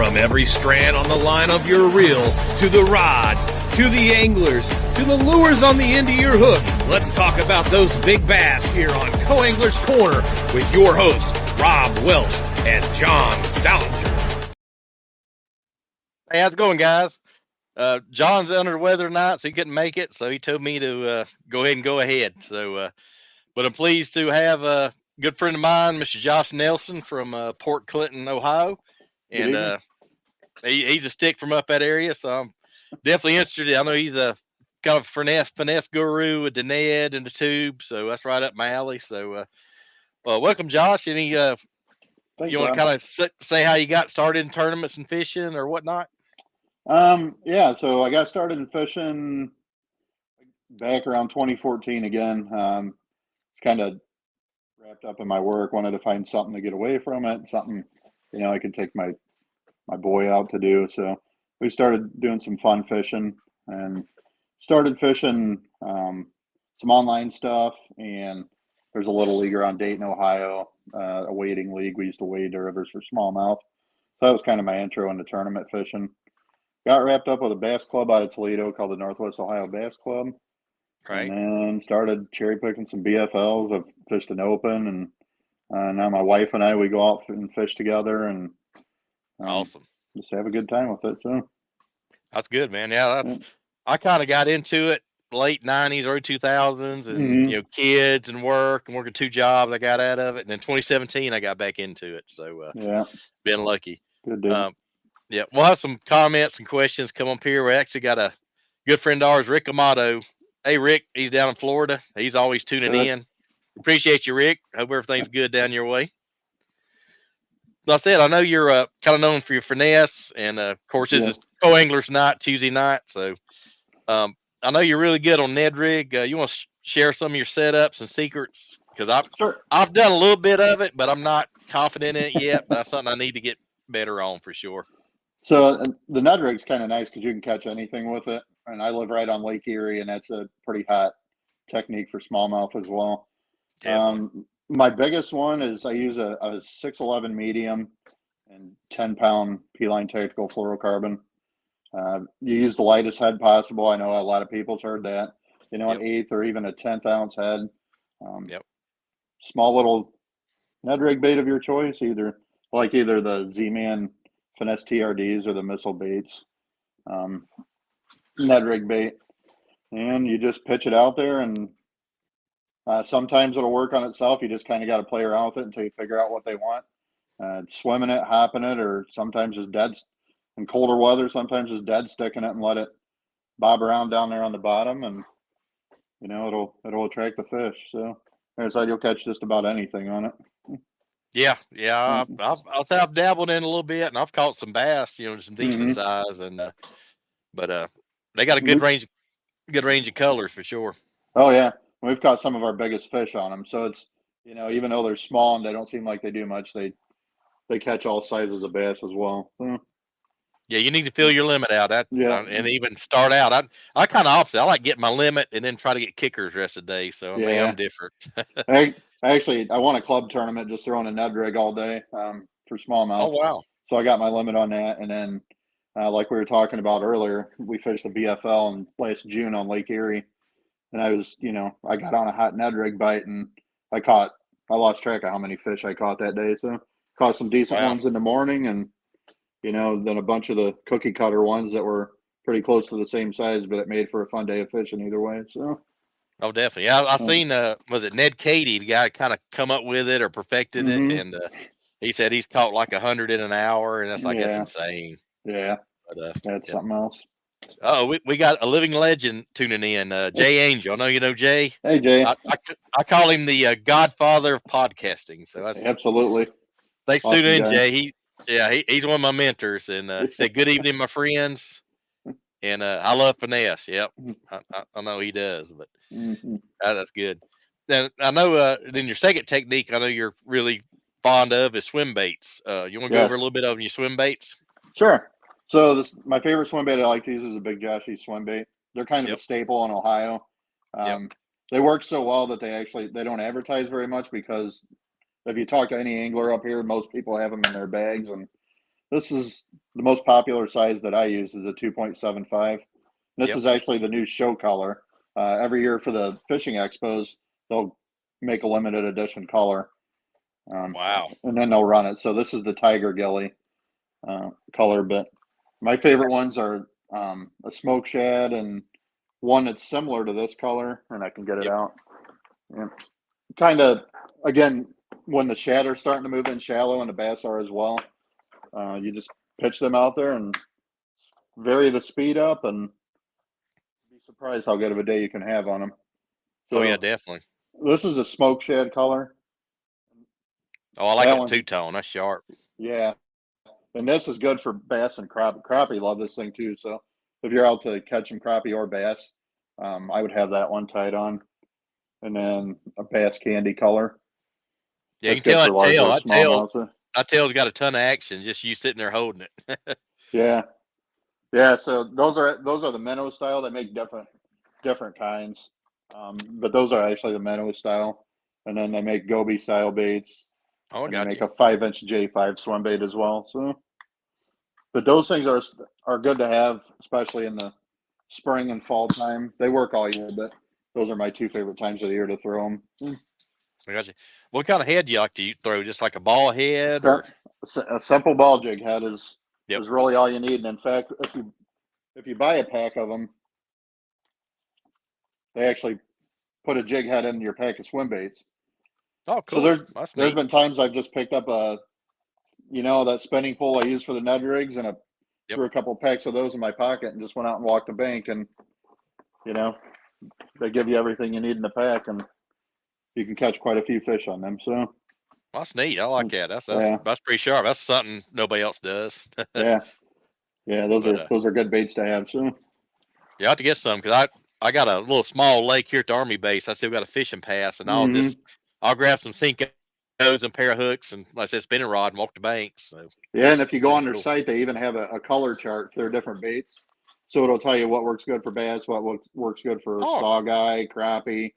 From every strand on the line of your reel, to the rods, to the anglers, to the lures on the end of your hook, let's talk about those big bass here on Co-Angler's Corner with your hosts, Rob Welch and John Stoudinger. Hey, how's it going, guys? John's under the weather tonight, so he couldn't make it, so he told me to go ahead and go ahead. So, but I'm pleased to have a good friend of mine, Mr. Josh Nelson from Port Clinton, Ohio. And he's a stick from up that area, so I'm definitely interested. I know he's a kind of finesse guru with the Ned and the tube, so that's right up my alley. So, welcome, Josh. Any Thanks, you want to kind of say how you got started in tournaments and fishing or whatnot? Yeah, so I got started in fishing back around 2014 again. Kind of wrapped up in my work, wanted to find something to get away from it, something, I could take my boy out to do. So we started doing some fun fishing and started fishing some online stuff. And there's a little league around Dayton, Ohio, a wading league. We used to wade the rivers for smallmouth. So that was kind of my intro into tournament fishing. Got wrapped up with a bass club out of Toledo called the Northwest Ohio Bass Club. Right. And then started cherry picking some BFLs. I've fished an open, and now my wife and I, we go out and fish together, and awesome. Just have a good time with it. So that's good, man. Yeah, I kind of got into it late 90s, early 2000s, and kids and work and working 2 jobs. I got out of it, and then 2017 I got back into it. So been lucky. Good deal. Yeah, we'll have some comments and questions come up here. We actually got a good friend of ours, Rick Amato. Hey, Rick, he's down in Florida. He's always tuning in. Appreciate you, Rick. Hope everything's good down your way. Like I said, I know you're kind of known for your finesse, and of course, this is Co-Angler's Night, Tuesday night. So I know you're really good on Ned Rig. You want to share some of your setups and secrets? Because I've done a little bit of it, but I'm not confident in it yet. But that's something I need to get better on for sure. So the Ned Rig's kind of nice because you can catch anything with it. And I live right on Lake Erie, and that's a pretty hot technique for smallmouth as well. My biggest one is I use a 611 medium and 10-pound P-line tactical fluorocarbon. You use the lightest head possible. I know a lot of people's heard that. An 1/8 or even a 10th ounce head. Small little Ned Rig bait of your choice, either the Z-Man finesse TRDs or the missile baits. Ned Rig bait, and you just pitch it out there, and sometimes it'll work on itself. You just kind of got to play around with it until you figure out what they want. Swimming it, hopping it, or sometimes just dead in colder weather. Sometimes just dead sticking it and let it bob around down there on the bottom, and it'll attract the fish. So as I said, you'll catch just about anything on it. Yeah. I'll say I've dabbled in a little bit, and I've caught some bass, some decent size, and but they got a good range of colors for sure. Oh yeah, we've caught some of our biggest fish on them. So it's even though they're small and they don't seem like they do much, they catch all sizes of bass as well. Yeah, you need to fill your limit out. And even start out. I kind of opposite. I like getting my limit and then try to get kickers the rest of the day. So I'm different. I won a club tournament just throwing a Ned Rig all day for smallmouth. Oh wow! So I got my limit on that, and then like we were talking about earlier, we fished the BFL in last June on Lake Erie, and I got on a hot Ned Rig bite, and I lost track of how many fish I caught that day. So caught some decent ones in the morning, and then a bunch of the cookie cutter ones that were pretty close to the same size, but it made for a fun day of fishing either way. So. Oh, definitely. I seen, was it Ned Cady, the guy kind of come up with it or perfected it, and he said he's caught like 100 in an hour, and that's that's insane. Yeah, but, that's something else. Oh, we got a living legend tuning in, Jay Angel. I know you know Jay. Hey, Jay. I call him the godfather of podcasting. So that's absolutely. Thanks for tuning in, Jay. He's one of my mentors, and he said, "Good evening, my friends." And I love finesse. Yep, I know he does, but that's good. Then I know then your second technique I know you're really fond of is swim baits. You want to go over a little bit of your swim baits? Sure. So my favorite swim bait I like to use is a Big Joshy swim bait. They're kind of a staple in Ohio. They work so well that they don't advertise very much because if you talk to any angler up here, most people have them in their bags, and this is the most popular size that I use is a 2.75. This Yep. is actually the new show color. Every year for the fishing expos, they'll make a limited edition color. Wow. And then they'll run it. So this is the Tiger Gilly color, but my favorite ones are a smoke shad and one that's similar to this color, and I can get it Yep. out. And kind of, again, when the shad are starting to move in shallow and the bass are as well, you just pitch them out there and vary the speed up, and be surprised how good of a day you can have on them. Oh yeah, definitely. This is a smoke shad color. Oh, I like That that one's- two-tone. That's sharp. Yeah. And this is good for bass and crappie. Crappie love this thing too. So if you're out to catch some crappie or bass, I would have that one tied on. And then a bass candy color. Yeah, you That's can tell good for large or that smallmouth. that tail's got a ton of action. Just you sitting there holding it. Yeah. Yeah, so those are the minnow style. They make different kinds. But those are actually the minnow style. And then they make goby style baits. Oh, I And they got make you. a 5-inch J5 swim bait as well. So, but those things are good to have, especially in the spring and fall time. They work all year, but those are my two favorite times of the year to throw them. I got you. What kind of head do you like to throw? Just like a ball head, So, or a simple ball jig head is Yep. really all you need. And in fact, if you buy a pack of them, they actually put a jig head in your pack of swim baits. oh, cool. So there's That's there's neat. been times I've just picked up that spinning pole I use for the Ned rigs, and I Yep. threw a couple packs of those in my pocket and just went out and walked the bank, and they give you everything you need in the pack, and you can catch quite a few fish on them. So That's neat. I like that. Yeah. That's pretty sharp. That's something nobody else does. yeah, those But, are good baits to have. So Yeah, I have to get some because I got a little small lake here at the Army base. I still got a fishing pass, and Mhm. I'll grab some Senkos and a pair of hooks, and like I said, spinning rod, and walk the banks. So yeah, and if you go on their Cool. site, they even have a color chart for their different baits. So it'll tell you what works good for bass, what works good for Oh. sawguy, crappie,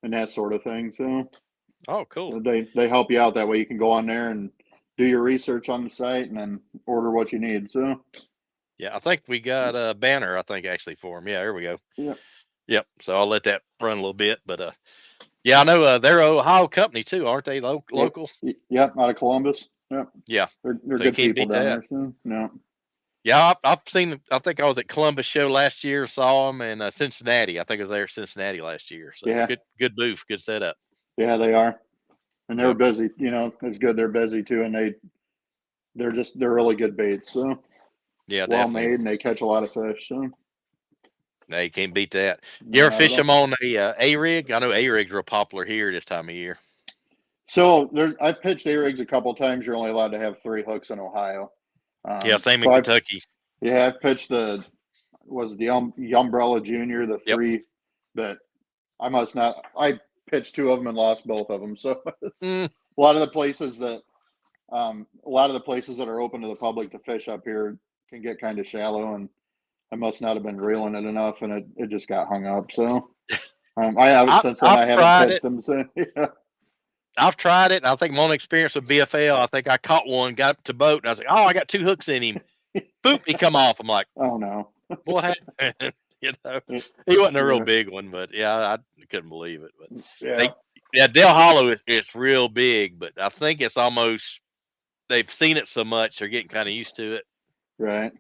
and that sort of thing. So oh, cool. they help you out that way. You can go on there and do your research on the site, and then order what you need. So Yeah, I think we got a banner. I think actually for them. Yeah, there we go. Yep. Yep. So I'll let that run a little bit, but yeah, I know they're an Ohio company too, aren't they? Local. Yep, out of Columbus. Yep. Yeah. They're So you good can't people beat down that. there. So no. Yeah, I've seen. I think I was at Columbus show last year. Saw them, and Cincinnati. I think I was there at Cincinnati last year. So Yeah. good booth, good setup. Yeah, they are, and they're Yep. busy. It's good. They're busy too, and they're really good baits. So Yeah, well definitely. made, and they catch a lot of fish. So No, you can't beat that. You ever not fish at them all. on a rig? I know a rigs real popular here this time of year. So I've pitched A-rigs a couple times. You're only allowed to have 3 hooks in Ohio. Yeah, same in so Kentucky. I've pitched the Umbrella Junior, the Yep. 3, but I must not. I pitched 2 of them and lost both of them. So it's Mm, a lot of the places that are open to the public to fish up here can get kind of shallow, and I must not have been reeling it enough, and it just got hung up. So I haven't since then. I I've tried haven't it. pitched them. So yeah. I've tried it. And I think my only experience with BFL, I think I caught one, got up to boat, and I was like, "Oh, I got 2 hooks in him." Boop, he come off. I'm like, Oh no. "What happened?" He wasn't a real big one, but yeah, I couldn't believe it. But Yeah. Dale Hollow is real big, but I think it's almost they've seen it so much they're getting kind of used to it. Right.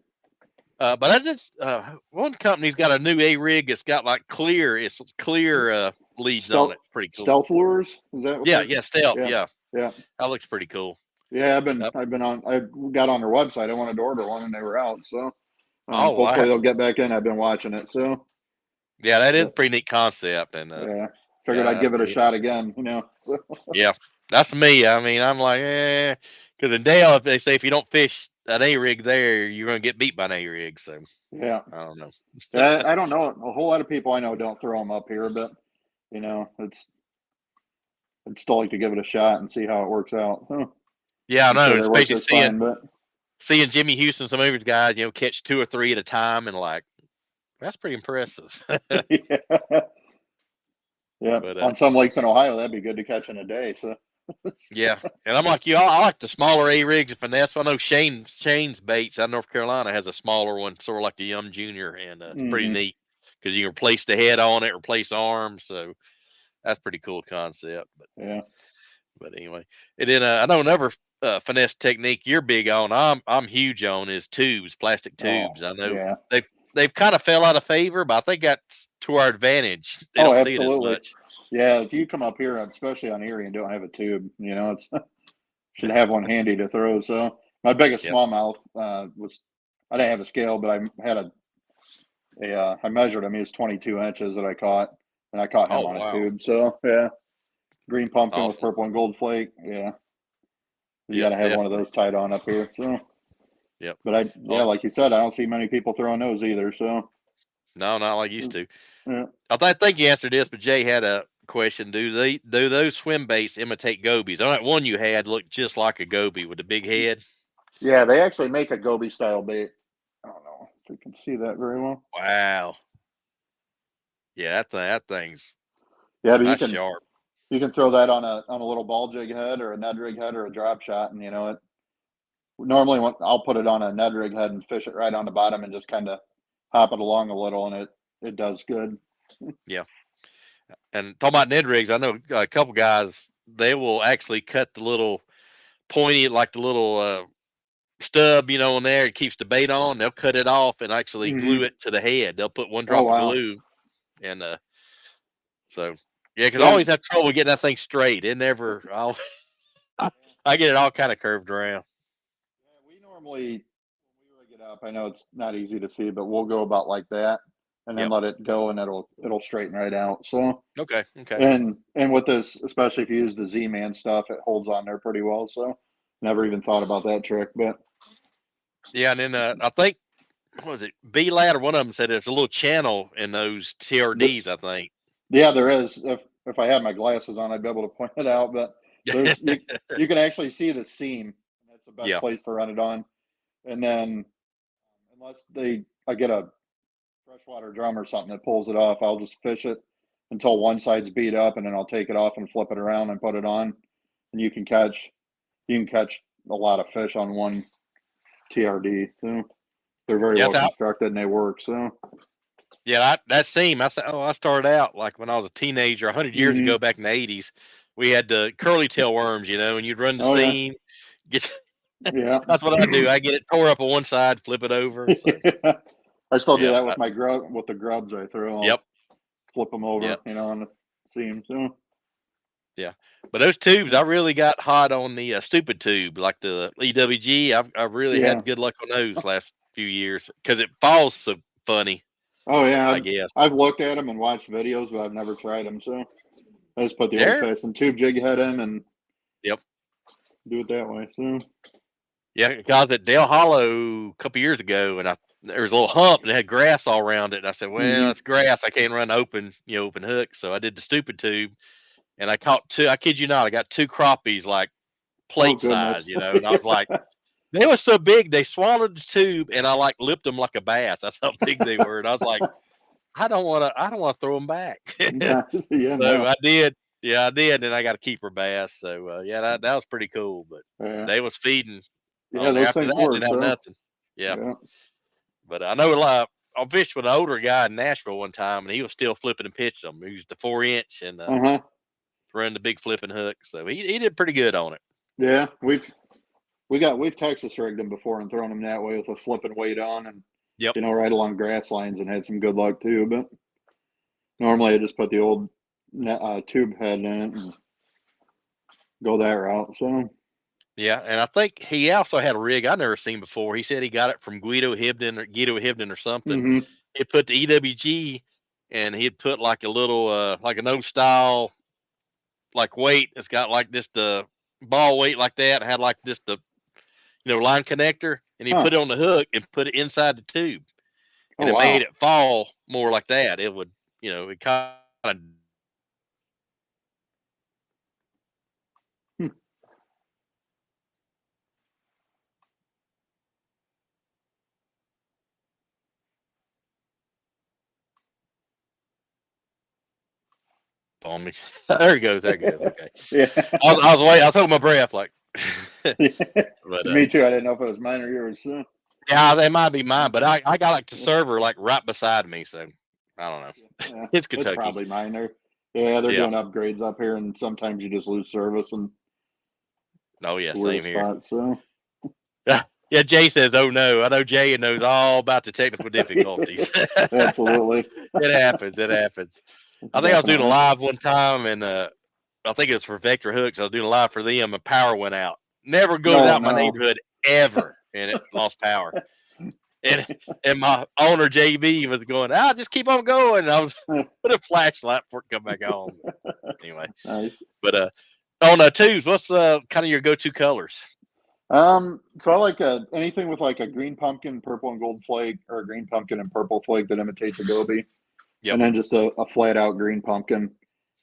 But I just one company's got a new A rig. It's got like clear leads on it. Pretty cool. Stealth lures? Is that what Yeah, they're- yeah, stealth. Yeah. Yeah, Yeah. that looks pretty cool. Yeah, I've been Yep. I got on their website. I wanted to order one and they were out. So Oh, wow. hopefully they'll get back in. I've been watching it. So Yeah, that is a pretty neat concept, and yeah. Figured yeah, I'd give it a that's neat. shot again, So, yeah, that's me. I mean, I'm like, because in Dale, if they say if you don't fish an A rig there, you're gonna get beat by an A rig. So yeah. I don't know. I don't know. A whole lot of people I know don't throw them up here, but I'd still like to give it a shot and see how it works out. Yeah, I I'm sure know. they work Especially just fine, but seeing Jimmy Houston, some of his guys, catch 2 or 3 at a time, and like that's pretty impressive. yeah. But, On some lakes in Ohio, that'd be good to catch in a day. So Yeah, and I'm like you. I like the smaller A rigs and finesse. I know Shane's Baits out of North Carolina has a smaller one, sort of like the Yum Junior, and it's pretty Hmm. neat because you can replace the head on it, replace arms. So that's pretty cool concept. Yeah. But anyway, and then I know another finesse technique you're big on. I'm huge on is tubes, plastic Oh, tubes. I know yeah. they've kind of fell out of favor, but I think that's to our advantage. They Oh, don't see it as absolutely. much. Yeah. If you come up here, especially on Erie, and don't have a tube, it's should have one handy to throw. So my biggest Yep. smallmouth was I didn't have a scale, but I had I measured him. He was 22 inches that I caught, and I caught him Oh on a wow, tube. So yeah, green pumpkin with awesome. purple and gold flake. Yeah, you got Yep, to have one of definitely. those tied on up here. So, Yep. but Oh like you said, I don't see many people throwing those either. So no, not like used to. yeah, I think you answered this, but Jay had a question. Do those swim baits imitate gobies? On that one you had looked just like a goby with a big head. yeah, they actually make a goby style bait. I don't know if you can see that very well. Wow. Yeah, that thing's Yeah, but that's sharp. you can throw that on a little ball jig head or a Ned rig head or a drop shot, and it normally I'll put it on a Ned rig head and fish it right on the bottom and just kind of hop it along a little, and it does good. Yeah. And talking about Ned rigs, I know a couple guys they will actually cut the little pointy, like the little stub, on there. It keeps the bait on. They'll cut it off and actually Hmm. glue it to the head. They'll put one Oh drop of wow. glue, and so yeah, because I Yeah. always have trouble getting that thing straight. It never. I get it all kind of curved around. We normally when we rig it up, I know it's not easy to see, but we'll go about like that, and then Yep. let it go, and it'll straighten right out. So Okay. Okay. and with this, especially if you use the Z-Man stuff, it holds on there pretty well. So never even thought about that trick, but Yeah, and then I think what was it B Lad or one of them said there's a little channel in those the, TRDs. I think. yeah, there is. If I had my glasses on, I'd be able to point it out. But there's you can actually see the seam. And that's the best Yeah. place to run it on. And then unless I get a freshwater drum or something that pulls it off, I'll just fish it until one side's beat up, and then I'll take it off and flip it around and put it on. And you can catch a lot of fish on one TRD. So they're very Yes. well constructed and they work. So Yeah, that seam. I started out like when I was a teenager, 100 years hmm ago, back in the '80s. We had the curly tail worms, and you'd run the oh yeah, seam. Get yeah. That's what I do. I get it tore up on one side, flip it over. So I still do yeah, that with my with the grubs I throw. yep, I'll flip them yep, over, on the seam. So yeah. But those tubes, I really got hot on the stupid tube, like the EWG. I really yeah. had good luck on those last few years because it falls so funny. Oh yeah. I I've guess I've looked at them and watched videos, but I've never tried them. So I just put the old there. fashioned tube jig head in and Yep. do it that way. So Yeah, because I was at Dale Hollow a couple years ago, and there was a little hump and it had grass all around it. And I said, "Well, hmm it's grass. I can't run open hook." So I did the stupid tube, and I caught two. I kid you not, I got two crappies like oh plate size, goodness. and I was like, they were so big they swallowed the tube, and I like lipped them like a bass. That's how big they were. And I was like, I don't want to throw them back. Yeah, So no. I did. Yeah, I did, and I got a keeper bass. So yeah, that was pretty cool. But Yeah. they was feeding Yeah, on there. those After things that, work. didn't have So nothing. Yeah. yeah. But I know a lot. I fished with an older guy in Nashville one time, and he was still flipping and pitching them. He used the 4 inch and Uh-huh. run the big flipping hook, so he did pretty good on it. Yeah. We've Texas rigged them before and thrown them that way with a flipping weight on and Yep. right along grass lines and had some good luck too. But normally I just put the old tube head in it and go that route. So Yeah, and I think he also had a rig I never seen before. He said he got it from Guido Hibden or something. hmm He put the EWG, and he'd put like a little like an old style like weight. It's got like this the ball weight like that. It had like this the line connector, and he huh. put it on the hook and put it inside the tube, Oh and it made wow. it fall more like that. It would, it kind of. Hmm. on me. There it goes. There it goes. Okay. Yeah. I was waiting. I was holding my breath, like. But Me too. I didn't know if it was mine or yours. So. yeah, they might be mine, but I got like the server like right beside me, so I don't know. Yeah, It's Kentucky. It's probably mine. They're doing upgrades up here, and sometimes you just lose service and. Oh yeah, weird same here. spot, so. Yeah, Jay says, "Oh no," I know Jay knows all about the technical difficulties. Absolutely. It happens. It happens. I think I was doing a live one time, and I think it was for Vector Hooks. I was doing a live for them, and power went out. Never goes out my neighborhood ever, and it lost power. And my owner JB was going, just keep on going. And I was put a flashlight before it come back on. Anyway, Nice. But on twos, what's kind of your go-to colors? So I like anything with like a green pumpkin, purple and gold flake, or a green pumpkin and purple flake that imitates a goby. Yep. And then just a flat out green pumpkin.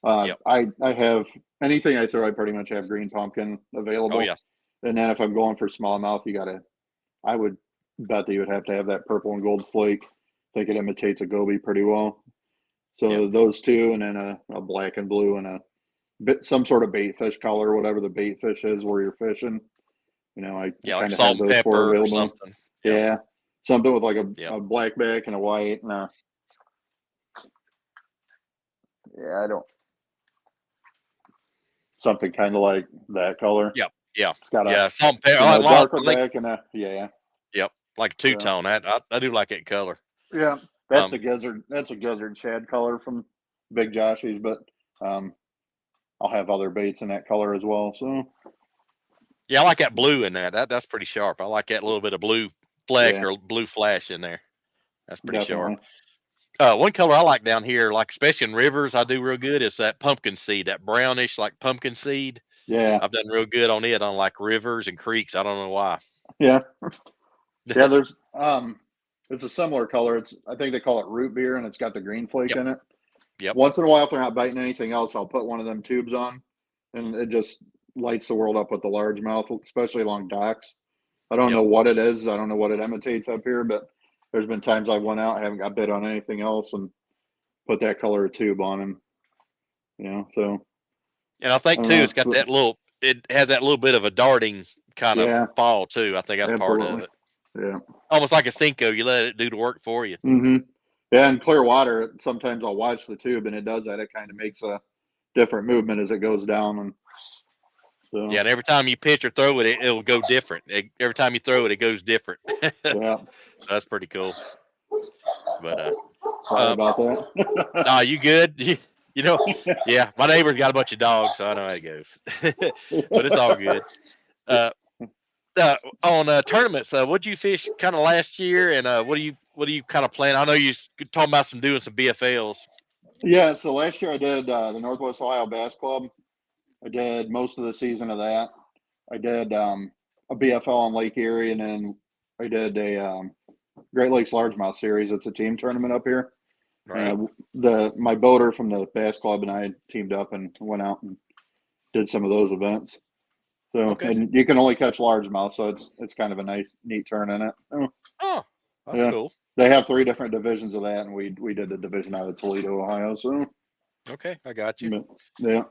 Yep. I have anything I throw, I pretty much have green pumpkin available. Oh yeah. And then if I'm going for smallmouth, I would bet that you would have to have that purple and gold flake. I think it imitates a goby pretty well. So those two, and then a black and blue and some sort of bait fish color, whatever the bait fish is where you're fishing. You know, I like salt and pepper or something. Yeah, something with like a black back and a white. And I don't. Something kind of like that color. Yep. Yeah. It's got salt and pepper. I darker back and Yep, like a two-tone. I do like that color. Yeah, that's a gizzard. That's a gizzard shad color from Big Joshy's, but I'll have other baits in that color as well. So. Yeah, I like that blue in that. That's pretty sharp. I like that little bit of blue fleck or blue flash in there. That's pretty sharp. One color I like down here, like especially in rivers, I do real good is that pumpkin seed, that brownish like pumpkin seed. Yeah, I've done real good on it on like rivers and creeks. I don't know why. Yeah, yeah. There's it's a similar color. I think they call it root beer, and it's got the green flake in it. Yep. Once in a while, if they're not biting anything else, I'll put one of them tubes on, and it just lights the world up with the largemouth, especially along docks. I don't know what it is. I don't know what it imitates up here, but there's been times I went out, haven't got bit on anything else, and put that color of tube on them. You know, so. And I think too, it's got that little. It has that little bit of a darting kind of fall too. I think that's part of it. Yeah. Almost like a Cinco, you let it do the work for you. Mm-hmm. Yeah, in clear water, sometimes I'll watch the tube, and it does that. It kind of makes a different movement as it goes down, and so. Yeah, and every time you pitch or throw it, it'll go different. Every time you throw it, it goes different. Yeah, so that's pretty cool. But sorry about that. Nah, you good? You know, yeah, my neighbor's got a bunch of dogs, so I know how it goes. But it's all good. On tournaments, what'd you fish kind of last year, and what do you kind of plan? I know you talking about doing some BFLs. Yeah, so last year I did the Northwest Ohio Bass Club. I did most of the season of that. I did a BFL on Lake Erie, and then I did a Great Lakes Largemouth Series. It's a team tournament up here. Right. My boater from the Bass Club and I teamed up and went out and did some of those events. So, and you can only catch largemouth, so it's kind of a neat turn in it. Oh, that's cool. They have 3 different divisions of that, and we did a division out of Toledo, Ohio. So, okay, I got you. Yeah.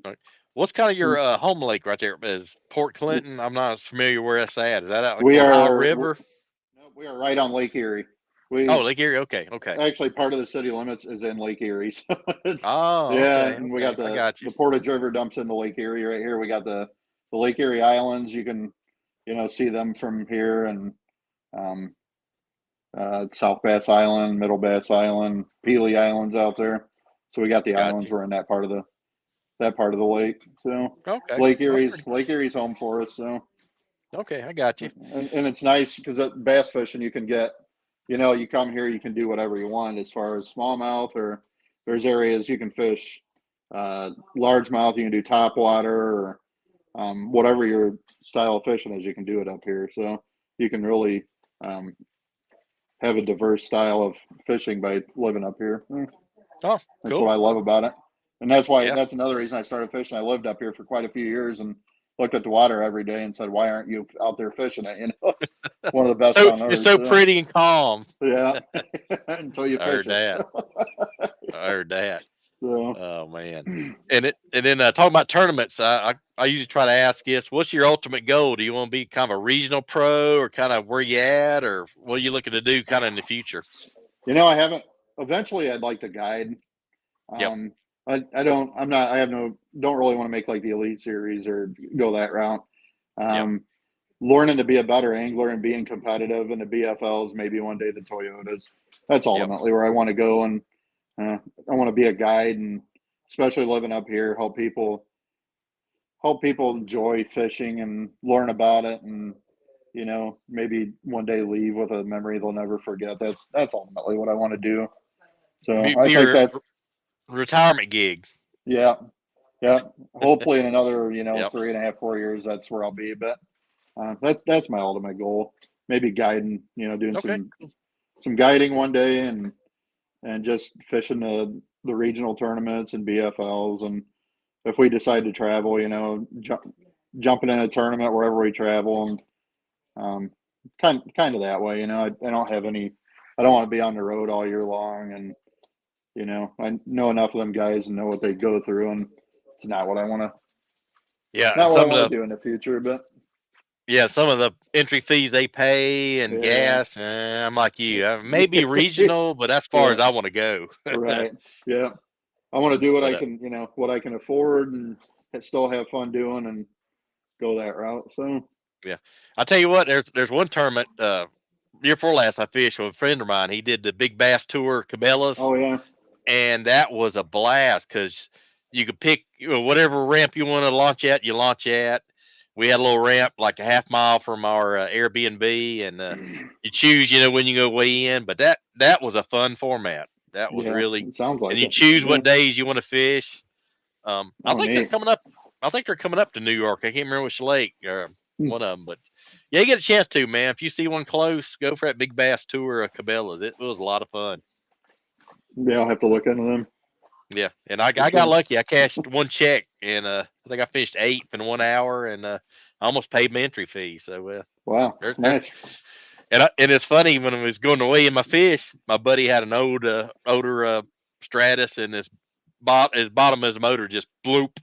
All right. What's kind of your home lake right there? Is Port Clinton? I'm not familiar where that's at. Is that out like Ohio River? No, we are right on Lake Erie. Lake Erie. Okay. Actually, part of the city limits is in Lake Erie. So and we got the Portage River dumps into Lake Erie right here. We got the Lake Erie Islands. You can, see them from here, and South Bass Island, Middle Bass Island, Pelee Islands out there. So we got the islands. We're in that part of the lake. So Lake Erie's home for us. So okay, I got you. And it's nice because bass fishing you can get. You come here, you can do whatever you want as far as smallmouth, or there's areas you can fish largemouth. You can do topwater, or whatever your style of fishing is, you can do it up here. So you can really have a diverse style of fishing by living up here. Oh, that's what I love about it. And that's why that's another reason I started fishing. I lived up here for quite a few years and looked at the water every day and said, "Why aren't you out there fishing it?" It's one of the best on earth. It's so pretty and calm. Yeah, until you fish I heard that. So, Oh man. And then talking about tournaments, I usually try to ask this: what's your ultimate goal? Do you want to be kind of a regional pro, or kind of where you at, or what are you looking to do kind of in the future? I haven't. Eventually, I'd like to guide. Yep. Don't really want to make like the Elite Series or go that route. Yep. Learning to be a better angler and being competitive in the BFLs, maybe one day the Toyotas. That's Yep. ultimately where I want to go, and I want to be a guide, and especially living up here, help people enjoy fishing and learn about it, and maybe one day leave with a memory they'll never forget. That's ultimately what I want to do. So Be I think your that's retirement gig. yeah, yeah. Hopefully in another, Yep. 3.5, 4 years, that's where I'll be. But that's my ultimate goal. Maybe guiding, doing Okay. some guiding one day, and just fishing the regional tournaments and BFLs. And if we decide to travel, jumping in a tournament wherever we travel, and kind of that way. I don't have any. I don't want to be on the road all year long, and I know enough of them guys and know what they go through, and it's not what I want to. Yeah. And Not what I want to do in the future, but some of the entry fees they pay and yeah, gas. I'm like you. Maybe regional, but as far yeah, as I want to go. right, yeah. I want to do what But I can, what I can afford, and still have fun doing, and go that route. So, yeah, I tell you what. There's one tournament. Year before last, I fished with a friend of mine. He did the Big Bass Tour Cabela's, oh yeah, and that was a blast because you could pick whatever ramp you want to launch at. You launch at. We had a little ramp like a half mile from our Airbnb, and you choose, when you go weigh in. But that was a fun format. That was yeah. really, It sounds and like you it. choose Yeah. what days you want to fish. I Oh, think they're neat. coming up. I think they're coming up to New York. I can't remember which lake or Hmm. one of them, but yeah, you get a chance to, man. If you see one close, go for that Big Bass Tour of Cabela's. It was a lot of fun. Yeah, I'll have to look into them Yeah, and I for got sure. lucky. I cashed one check, and I think I fished 8 in 1 hour, and I almost paid my entry fee. So Wow, there's nice. and it's funny when I was going to weigh in my fish, my buddy had an older Stratus, and his bottom of his motor just bloop.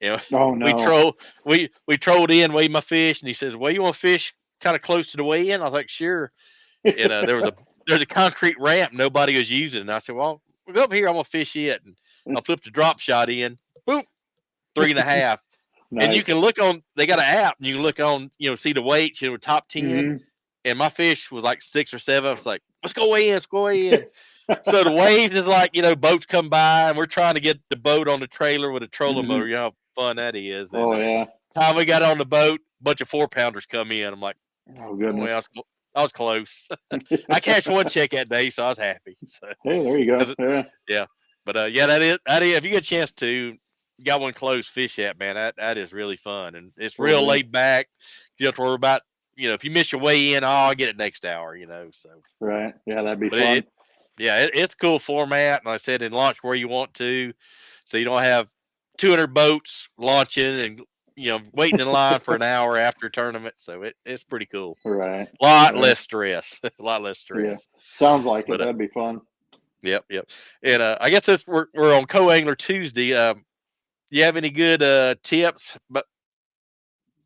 You know, Oh we no. troll we trolled in, weighed my fish, and he says, "Well, you want to fish kind of close to the weigh in?" I was like, "Sure." And there's a concrete ramp nobody was using, and I said, "Well, we'll go up here. I'm gonna fish it." And I flipped the drop shot in, boom, 3.5. And you Nice. can look on. They got an app, and you can look on. See the weights. Top 10. Hmm. And my fish was like 6 or 7. I was like, "Let's go weigh in. Let's go weigh in." So the waves is like, boats come by, and we're trying to get the boat on the trailer with a trolling motor. Hmm. You know how fun that is. And Oh yeah. time we got on the boat, a bunch of 4-pounders come in. I'm like, Oh "Oh, yeah, goodness. I was close." I cashed one check that day, so I was happy. So, Hey, there you go. 'cause Yeah. yeah, but yeah, that is. If you get a chance to got one close, fish at, man, that is really fun, and it's Oh real yeah. laid back. You don't have to worry about if you miss your way in, I'll get it next hour. So, Right. Yeah, that'd be but fun. yeah, it's a cool format, and like I said, and launch where you want to, so you don't have 200 boats launching and waiting in line for an hour after a tournament. So it's pretty cool. Right. A lot Right. less stress. A lot less Yeah. stress. Sounds like it. But That'd be fun. yep. And I guess since we're on Co-Angler Tuesday, you have any good tips? But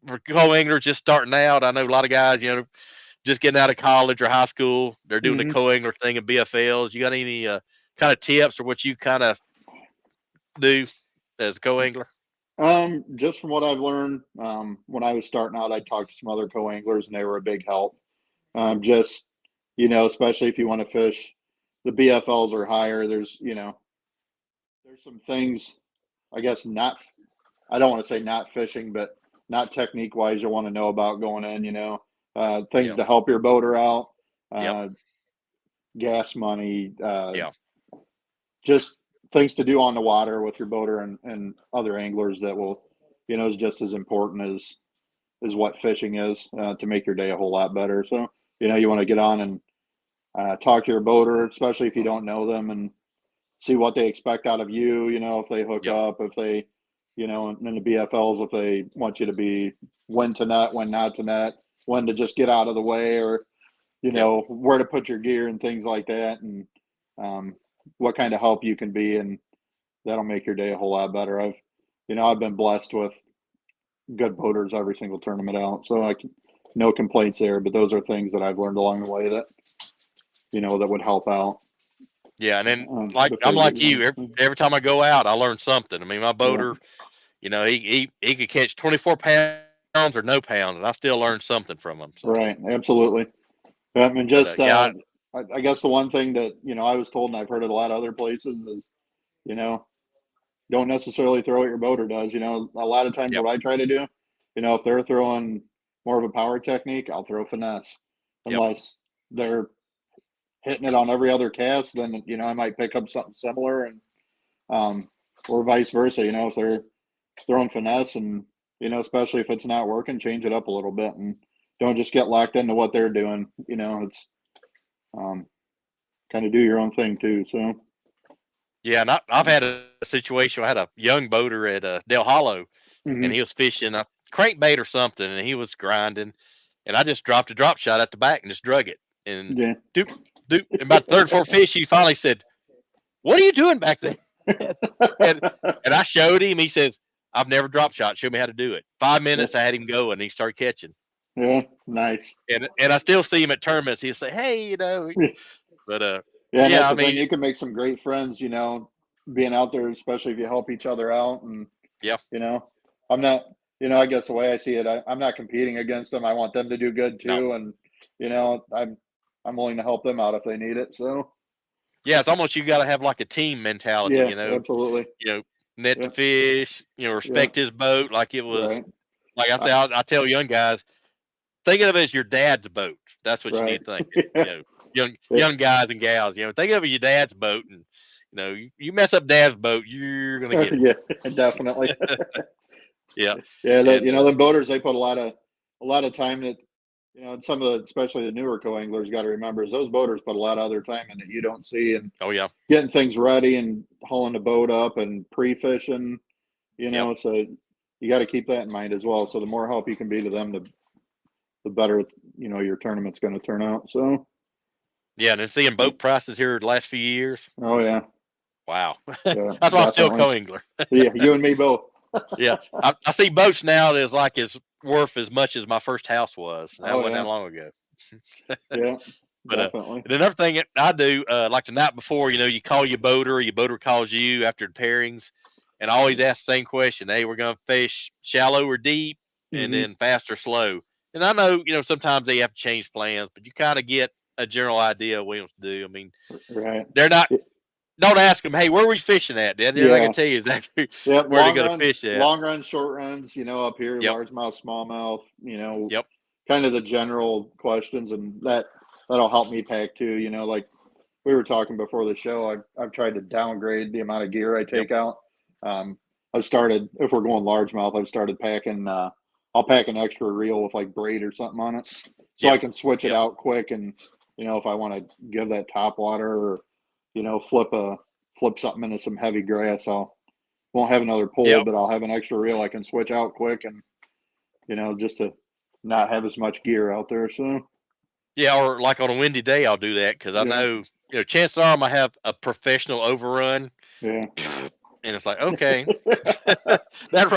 for co-anglers just starting out, I know a lot of guys, just getting out of college or high school, they're doing the Hmm. co-angler thing in BFLs. You got any kind of tips or what you kind of do as a co-angler? Just from what I've learned, when I was starting out, I talked to some other co-anglers, and they were a big help. Just, especially if you want to fish, the BFLs are higher. There's some things, I guess, I don't want to say not fishing, but not technique wise, you want to know about going in, things Yeah. to help your boater out, Yep. uh, gas money, Yeah. just things to do on the water with your boater, and other anglers that will, is just as important as what fishing is, to make your day a whole lot better. So, you want to get on and talk to your boater, especially if you don't know them, and see what they expect out of you. If they hook Yep. up, if they, in the BFLs, if they want you to be when to net, when not to net, when to just get out of the way, or Yep. where to put your gear and things like that, and um, what kind of help you can be. And that'll make your day a whole lot better. I've been blessed with good boaters every single tournament out, so no complaints there. But those are things that I've learned along the way that that would help out. Yeah, and then the I'm like favorite you. one. Every time I go out, I learn something. I mean, my boater, he could catch 24 pounds or no pounds, and I still learn something from him. So. Right, absolutely. I mean, just yeah, I guess the one thing that I was told, and I've heard it a lot of other places, is don't necessarily throw what your boater does. A lot of times Yep. what I try to do, if they're throwing more of a power technique, I'll throw finesse. Unless they're hitting it on every other cast, then I might pick up something similar, and or vice versa. If they're throwing finesse, and especially if it's not working, change it up a little bit, and don't just get locked into what they're doing. It's kind of do your own thing too. So yeah, and I've had a situation. I had a young boater at Del Hollow, mhm. and he was fishing a crankbait or something, and he was grinding, and I just dropped a drop shot at the back and just drug it, and Yeah. doop doop. And about the third, fourth fish, he finally said, "What are you doing back there?" and I showed him. He says, "I've never drop shot. Show me how to do it." 5 minutes, I had him going, and he started catching. Yeah, nice. And I still see him at tournaments. He'll say, "Hey, but Yeah, and yeah, that's I the thing. mean, You can make some great friends, being out there, especially if you help each other out. And yeah, I'm not, I guess the way I see it, I'm not competing against them. I want them to do good no, too, and I'm willing to help them out if they need it. So yeah, it's almost you got to have like a team mentality, yeah, absolutely. net to Yep. fish, respect his boat like it was. Right. Like I say, I tell young guys, think of it as your dad's boat. That's what you Right. need to think. Young guys and gals, think of it as your dad's boat, and you mess up dad's boat, you're gonna get it. Yeah, definitely. Yeah, Yeah, and, the boaters, they put a lot of time that, and some of the, especially the newer co-anglers, got to remember is those boaters put a lot of other time in that you don't see, and oh yeah, getting things ready and hauling the boat up and pre-fishing, Yep. so you got to keep that in mind as well. So the more help you can be to them, the better, your tournament's going to turn out. So yeah, and then seeing boat prices here the last few years, oh yeah, wow, yeah, that's why I'm still a definitely. co-angler. Yeah, you and me both. Yeah, I see boats now that's like as worth as much as my first house was. That Oh wasn't yeah, that long ago. yeah, But definitely. and another thing that I do, like the night before, you call your boater, or your boater calls you after the pairings, and I always ask the same question: "Hey, we're gonna fish shallow or deep, and Hmm. then fast or slow." And I know, sometimes they have to change plans, but you kind of get a general idea of what he wants to do. I mean, Right. they're not. Don't ask them, "Hey, where are we fishing at?" They're not Yeah. gonna tell you exactly Yep. where they're gonna fish at. Long runs, short runs. Up here, Yep. largemouth, smallmouth. Yep. Kind of the general questions, and that'll help me pack too. Like we were talking before the show, I've tried to downgrade the amount of gear I take out. I've started, if we're going largemouth, I've started packing. I'll pack an extra reel with like braid or something on it, so I can switch it out quick. And if I want to give that top water, or flip something into some heavy grass, won't have another pull, Yep. but I'll have an extra reel I can switch out quick, and just to not have as much gear out there. So Yeah, or like on a windy day, I'll do that because I yeah, know, chances are I might have a professional overrun, yeah, and it's like, okay, that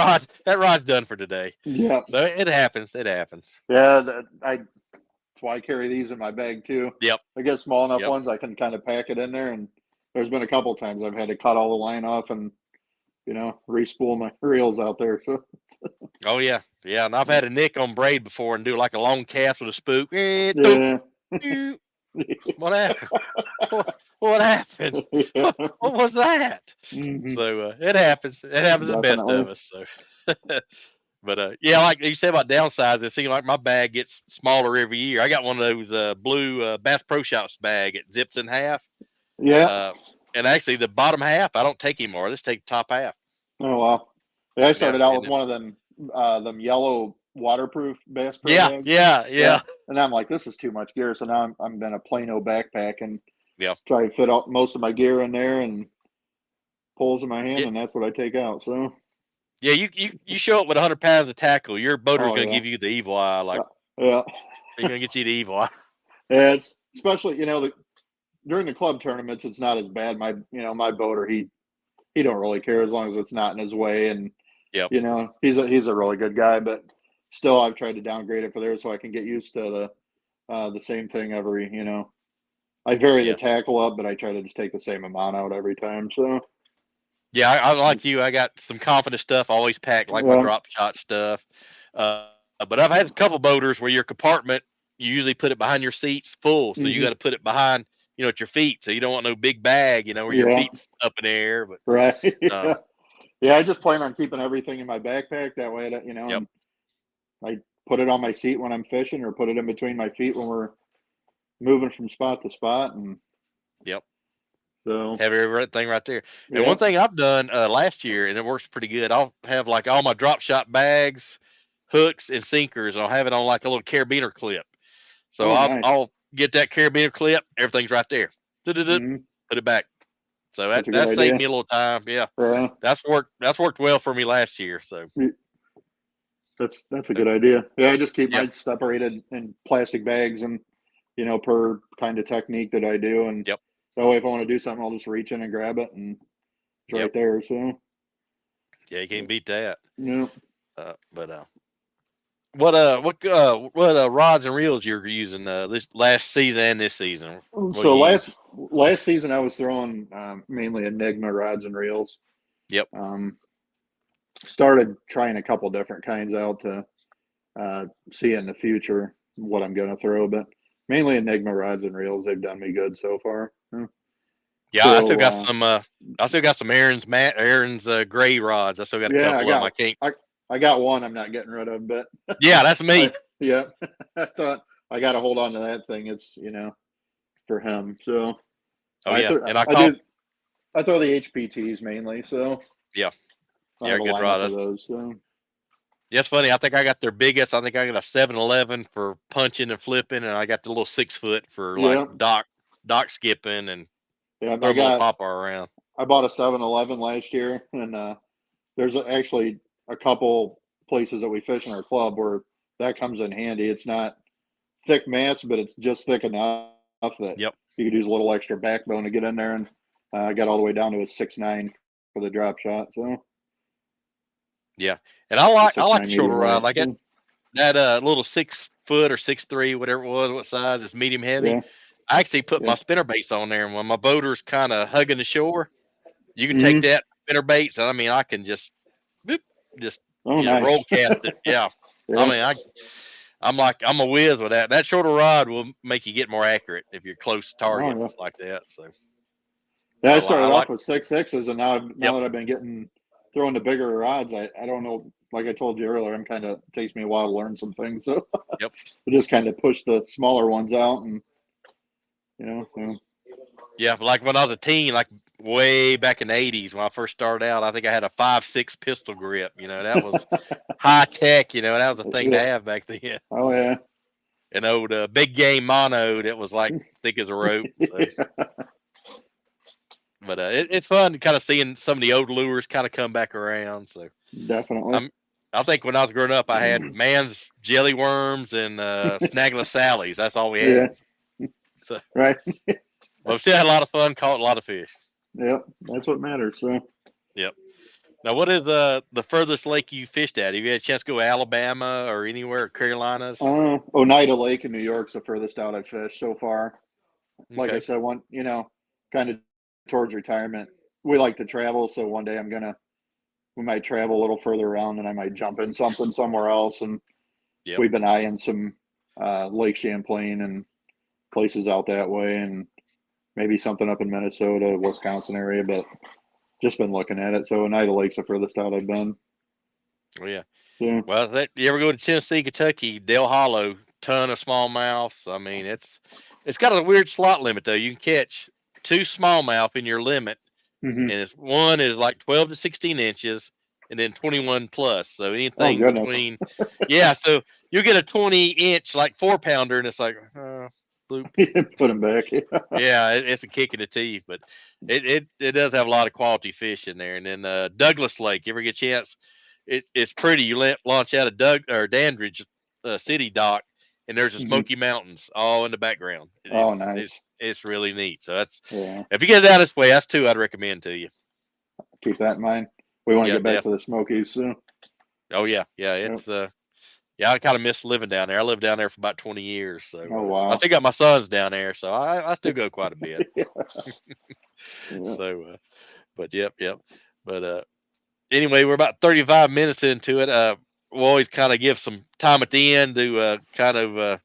rod's done for today. yeah, So it happens. It happens. yeah. That's why I carry these in my bag too. Yep. I get small enough Yep. ones I can kind of pack it in there, and there's been a couple times I've had to cut all the line off and respool my reels out there. So Oh yeah, yeah. And I've had a nick on braid before and do like a long cast with a spook. yeah, Doop. What happened? What happened? yeah. What was that? Mhm. So it happens. It happens to the best Definitely. of us. So. But yeah, like you said about downsizing, it seems like my bag gets smaller every year. I got one of those blue Bass Pro Shops bag. It zips in half. Yeah. And actually, the bottom half I don't take anymore. I just take the top half. Oh wow. Yeah, I Yeah, started out and with one of them yellow waterproof Bass Pro yeah, bags. yeah. And I'm like, this is too much gear. So now I'm in a Plano backpack and Yeah. try to fit out most of my gear in there and pulls in my hand, Yeah, and that's what I take out. So yeah. You show up with 100 pounds of tackle, your boater's oh gonna yeah, give you the evil eye. Like yeah. they're gonna get you the evil eye. Yeah, it's especially during the club tournaments, it's not as bad. My boater, he don't really care as long as it's not in his way. And Yep. you know, he's a really good guy, but still, I've tried to downgrade it for there so I can get used to the same thing every. You know, I vary Yeah. the tackle up, but I try to just take the same amount out every time. So Yeah, I like you. I got some confident stuff. Always packed like my well, drop shot stuff. But I've had a couple boaters where your compartment, you usually put it behind your seats full, so you mhm, got to put it behind, at your feet. So you don't want no big bag, where your yeah, feet's up in the air. But right, uh, yeah, yeah. I just plan on keeping everything in my backpack that way. That yep, and I put it on my seat when I'm fishing, or put it in between my feet when we're moving from spot to spot, and yep. so Have everything right there. And yeah. one thing I've done last year, and it works pretty good. I'll have like all my drop shot bags, hooks, and sinkers. And I'll have it on like a little carabiner clip. So Oh, I'll nice. I'll get that carabiner clip. Everything's right there. Du-du-du, Hmm. put it back. So That's a good that saved idea. me a little time. Yeah, Uh, that's worked well for me last year. So that's a uh, good idea. Yeah, I just keep yep, mine separated in plastic bags, and per kind of technique that I do, and yep, that way if I want to do something, I'll just reach in and grab it, and it's yep. right there. So Yeah, you can't beat that. yeah. But what rods and reels you're using this last season and this season? What So you use? last season I was throwing mainly Enigma rods and reels. Yep. Um, Started trying a couple different kinds out to see in the future what I'm going to throw, but mainly Enigma rods and reels. They've done me good so far. Yeah. Yeah, So I still got some Aaron's gray rods. I still got a yeah, couple of them. I can't. I got one I'm not getting rid of, but Yeah, that's I me. yeah, I thought I got to hold on to that thing. It's for him. So Oh yeah, and I I caught. do I throw the HPTs mainly. So Yeah, I yeah, have a good rod. lineup of those. So Yeah, it's funny. I think I got their biggest. I think I got a 711 for punching and flipping, and I got the little 6 foot for like yeah, dock skipping and yeah. throw my little popper around. I bought a 711 last year, and there's actually a couple places that we fish in our club where that comes in handy. It's not thick mats, but it's just thick enough that Yep. you could use a little extra backbone to get in there. And I got all the way down to a 6.9 for the drop shot. So Yeah, and I the like the 6.9 shorter medium rod. weight. Like So, that little 6 foot or 6'3", whatever it was, what size is medium heavy. yeah, I actually put yeah. my spinner baits on there, and when my boater's kind of hugging the shore, you can take Hmm. that spinner baits, and I mean I can just boop, just Oh, nice. roll cast it. Yeah, I Yeah. mean I'm a whiz with that. That shorter rod will make you get more accurate if you're close to Oh, target yeah. like that. So Yeah, I I started like. off with 6.6s, and now Yep. that I've been throwing the bigger rods, I don't know. Like I told you earlier, I'm kind of takes me a while to learn some things, so Yep. I just kind of push the smaller ones out, and Yeah. Like when I was a teen, like way back in the '80s when I first started out, I think I had a 5.6 pistol grip. That was high tech. That was a thing to yeah. have back then. Oh yeah. An old big game mono that was like thick as a rope. So, Yeah, but it's fun kind of seeing some of the old lures kind of come back around. So definitely. I'm. I think when I was growing up, I had Man's jelly worms and Snagglet's Sallies. That's all we Yeah, had. So, right. but we still had a lot of fun, caught a lot of fish. Yep, that's what matters. So, Yep. Now, what is the furthest lake you fished at? Have you had a chance to go to Alabama or anywhere, Carolinas? Oneida Lake in New York's the furthest out I've fished so far. Like I Okay. said, kind of towards retirement, we like to travel. So one day we might travel a little further around, and I might jump in something somewhere else. And Yep. we've been eyeing some Lake Champlain and places out that way, and maybe something up in Minnesota, Wisconsin area, but just been looking at it. So Oneida Lake's the furthest out I've been. Well, yeah. Yeah. Well, you ever go to Tennessee, Kentucky, Dale Hollow, ton of smallmouths. I mean, it's got a weird slot limit though. You can catch 2 smallmouth in your limit, Hmm. and one is like 12 to 16 inches, and then 21 plus. So Oh anything goodness. between, yeah. So you get a 20-inch like 4-pounder, and it's like, bloop. Put him back. Yeah, it's a kick in the teeth, but it does have a lot of quality fish in there. And then Douglas Lake, you ever get a chance? It's pretty. You launch out of Dandridge City Dock, and there's the Hmm. Smoky Mountains all in the background. Oh, It's nice. it's really neat. So that's Yeah. if you get it down this way, that's 2 I'd recommend to you. keep that in mind. We want to Yeah, get back to the Smokies soon. Oh yeah, it's yeah, I kind of miss living down there. I lived down there for about 20 years, so Oh I wow. still got my sons down there, so I still go quite a bit. Yeah. So, but yep. But anyway, we're about 35 minutes into it. We'll always kind of give some time at the end to kind of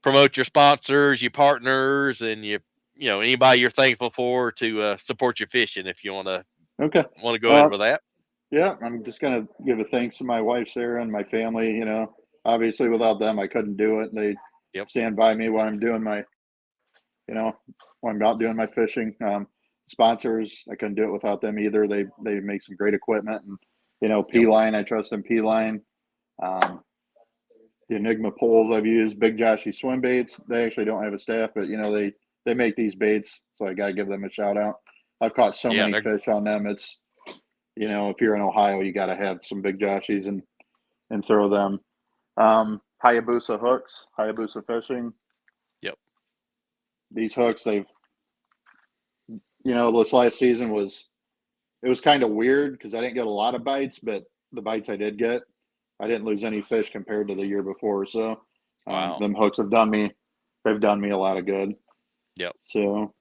promote your sponsors, your partners, and you know anybody you're thankful for to support your fishing. If you Okay. want to go ahead with that. Yeah, I'm just gonna give a thanks to my wife Sarah and my family. You know, obviously without them I couldn't do it. They Yep. stand by me when I'm doing my, you know, when I'm out doing my fishing. Sponsors, I couldn't do it without them either. They make some great equipment, and you know, P Line, I trust in P Line. The Enigma poles I've used, Big Joshy swim baits. They actually don't have a staff, but you know they make these baits, so I gotta give them a shout out. I've caught so Yeah, many they're fish on them. It's, you know, if you're in Ohio, you got to have some Big Joshies and throw them. Hayabusa hooks, Hayabusa fishing. Yep. These hooks, they've, you know, this last season was, it was kind of weird because I didn't get a lot of bites, but the bites I did get, I didn't lose any fish compared to the year before. So, Wow. them hooks have done me a lot of good. Yep. So,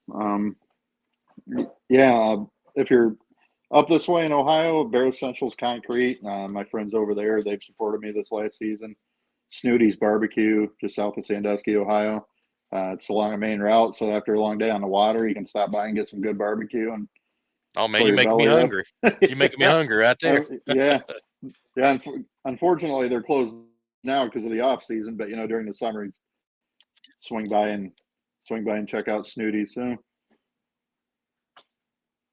yeah, if you're up this way in Ohio, Bear Essentials Concrete, my friends over there, they've supported me this last season. Snooty's Barbecue, just south of Sandusky, Ohio. It's along a main route, so after a long day on the water, you can stop by and get some good barbecue and Oh man, fill you your making me belly up. hungry. You making me hungry right there. Yeah, yeah. Unfortunately, they're closed now because of the off season. But you know, during the summer, you swing by and check out Snooty. So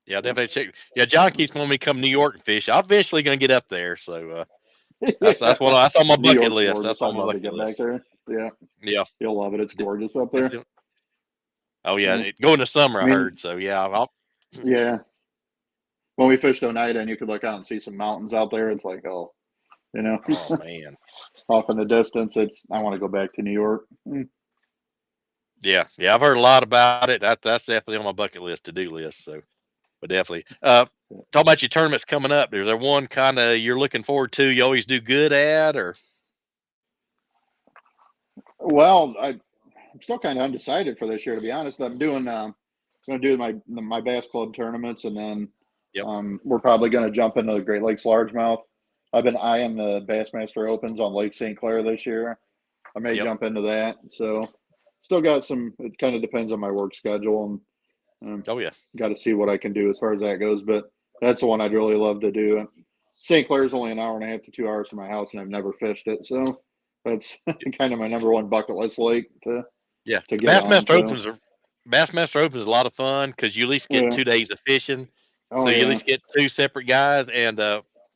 Yeah, definitely check. Yeah, John keeps wanting me to come to New York and fish. I'm eventually gonna get up there, so that's yeah, that's on my New bucket York's list. gorgeous. That's on I'd my love to bucket get back list. there. Yeah, Yeah, you'll love it. It's gorgeous up there. definitely. Oh yeah, So, go in the summer. I I mean, heard. So yeah, I'll, yeah. When we fished Oneida and you could look out and see some mountains out there, it's like, oh, you know, oh man. off in the distance, it's, I want to go back to New York. Yeah, I've heard a lot about it. That's definitely on my bucket list, to do list. So, but definitely. Talk about your tournaments coming up. Is there one kind of you're looking forward to? You always do good at, or Well, I'm still kind of undecided for this year, to be honest. I'm doing, going to do my bass club tournaments, and then yep, we're probably going to jump into the Great Lakes Largemouth. I've been eyeing the Bassmaster Opens on Lake St. Clair this year. I may yep. jump into that. So, still got some. It kind of depends on my work schedule, and Oh yeah, got to see what I can do as far as that goes. But that's the one I'd really love to do. St. Clair's only an hour and a half to 2 hours from my house, and I've never fished it. So that's kind of my number one bucket list lake yeah. to The get on. So, Bassmaster Opens is a lot of fun because you at least get yeah. 2 days of fishing. Oh So you at yeah. least get two separate guys. And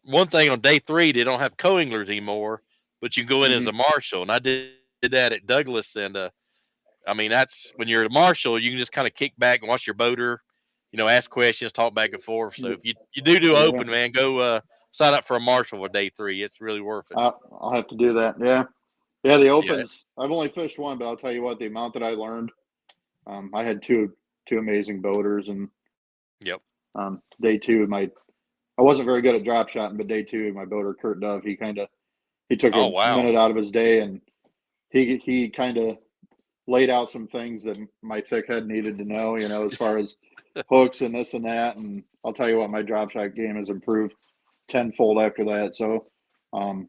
one thing on day 3, they don't have co-anglers anymore, but you can go in as Hmm. a marshal. And I did that at Douglas, and I mean, that's when you're a marshal, you can just kind of kick back and watch your boater, you know, ask questions, talk back and forth. So if you do Yeah. open, man, go sign up for a marshal for day 3. It's really worth it. I'll have to do that. Yeah. Yeah. The Yeah. opens. I've only fished one, but I'll tell you what, the amount that I learned. I had two amazing boaters, and Yep. day two, I wasn't very good at drop shotting, but day two, my boater Kurt Dove, he took Oh a wow. minute out of his day, and he kind of laid out some things that my thick head needed to know, you know, as far as hooks and this and that. And I'll tell you what, my drop shot game has improved tenfold after that. So, um,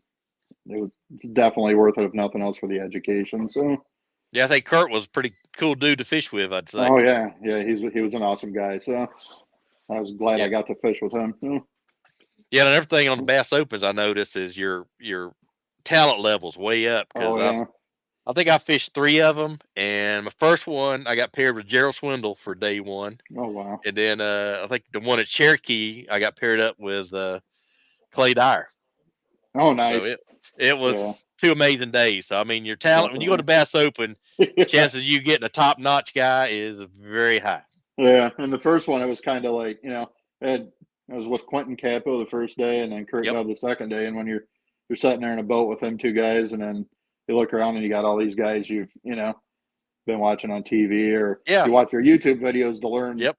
it's definitely worth it if nothing else for the education. So, Yeah, I say Kurt was a pretty cool dude to fish with, I'd say. oh yeah, yeah, he was an awesome guy. So I was glad Yeah. I got to fish with him. So, Yeah, and everything on the Bass Opens I noticed is your talent level's way up because oh yeah, I think I fished 3 of them, and my first one I got paired with Gerald Swindle for day 1. oh wow, And then I think the one at Cherokee, I got paired up with Clay Dyer. oh So nice, it yeah, was 2 amazing days. So I mean, your talent when you go to definitely. Bass Open, Yeah. chances of you getting a top notch guy is very high. Yeah, and the first one, it was kind of like, you know, I was with Quentin Capo the first day, and then Kurt Yep. Dove the second day. And when you're sitting there in a boat with them two guys, and then you look around and you got all these guys you've, you know, been watching on TV, or Yeah. you watch your YouTube videos to learn. Yep.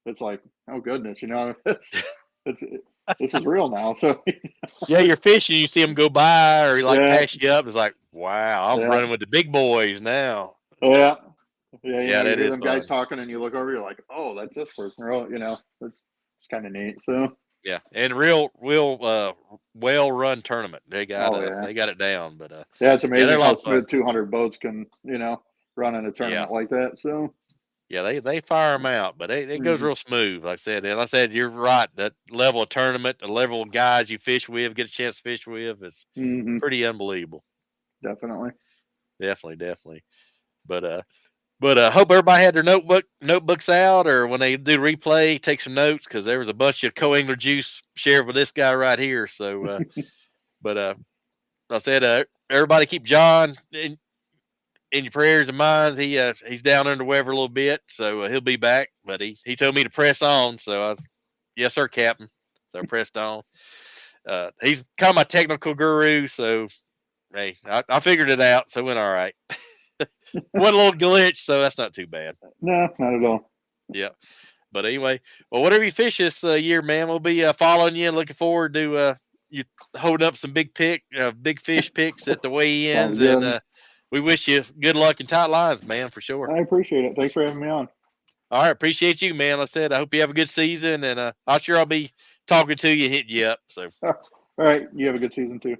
It's like, oh goodness, you know, it's This is real now. So Yeah, you're fishing, you see them go by or like Yeah. pass you up. It's like, wow, I'm Yeah. running with the big boys now. yeah, you Yeah, that hear is them guys fun. talking, and you look over, you're like, oh, that's this person. Or, it's kind of neat. So Yeah, and real well run tournament. oh yeah, They got it down, but yeah, it's yeah, they're amazing a lot how of fun. smooth 200 boats can run in a Yeah. tournament like that. So Yeah, they fire them out, but it goes mhm. real smooth. Like I said, and I said you're right. That level of tournament, the level of guys you fish with, get a chance to fish with, is Mhm. pretty unbelievable. Definitely. Definitely, definitely. But hope everybody had their notebooks out, or when they do replay, take some notes because there was a bunch of co-angler juice shared with this guy right here. So, but like I said, everybody keep John in your prayers and minds. He's down under the weather a little bit, so he'll be back. But he told me to press on, so I was, yes sir, Captain. So I pressed on. He's kind of my technical guru, so hey, I figured it out, so it went all right. One little glitch, so that's not too bad. No, not at all. Yeah. But anyway, well, whatever you fish this year, man, we'll be following you and looking forward to you holding up some big fish picks at the Sounds weigh-ins, and good. we wish you good luck and tight lines, man, for sure. I appreciate it. Thanks for having me on. All right, appreciate you, man. Like I said, I hope you have a good season, and I'm sure I'll be talking to you, hitting you up. So, All right. You have a good season too.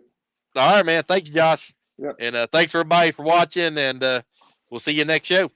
all right, man. Thank you, Josh, Yep. and thanks for everybody for watching, and we'll see you next show.